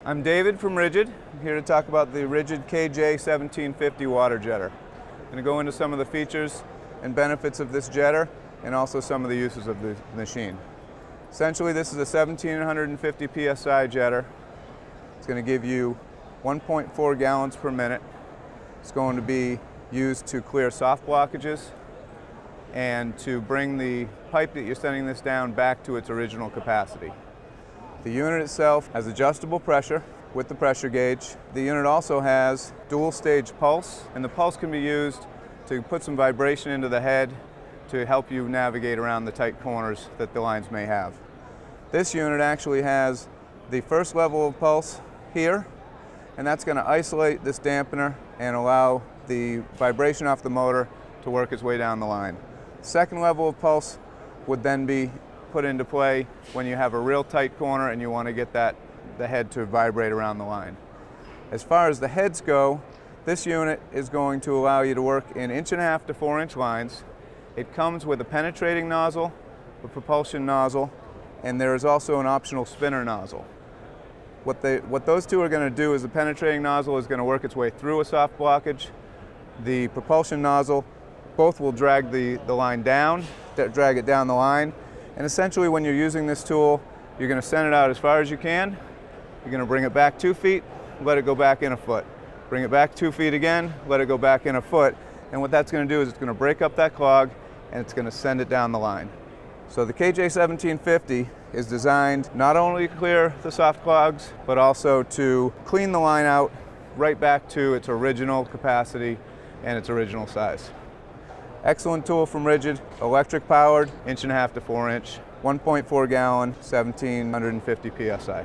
I'm David from Ridgid. I'm here to talk about the Ridgid KJ1750 water jetter. I'm going to go into some of the features and benefits of this jetter and also some of the uses of the machine. Essentially, this is a 1750 psi jetter. It's going to give you 1.4 gallons per minute. It's going to be used to clear soft blockages and to bring the pipe that you're sending this down back to its original capacity. The unit itself has adjustable pressure with the pressure gauge. The unit also has dual stage pulse, and the pulse can be used to put some vibration into the head to help you navigate around the tight corners that the lines may have. This unit actually has the first level of pulse here, and that's going to isolate this dampener and allow the vibration off the motor to work its way down the line. Second level of pulse would then be put into play when you have a real tight corner and you want to get the head to vibrate around the line. As far as the heads go, this unit is going to allow you to work in 1.5 to 4 inch lines. It comes with a penetrating nozzle, a propulsion nozzle, and there is also an optional spinner nozzle. What those two are going to do is the penetrating nozzle is going to work its way through a soft blockage. The propulsion nozzle, both will drag the line down, drag it down the line. And essentially, when you're using this tool, you're going to send it out as far as you can. You're going to bring it back 2 feet, let it go back in a foot. Bring it back 2 feet again, let it go back in a foot. And what that's going to do is it's going to break up that clog and it's going to send it down the line. So the KJ1750 is designed not only to clear the soft clogs, but also to clean the line out right back to its original capacity and its original size. Excellent tool from Ridgid, electric powered, 1.5 to 4 inch, 1.4 gallon, 1750 psi.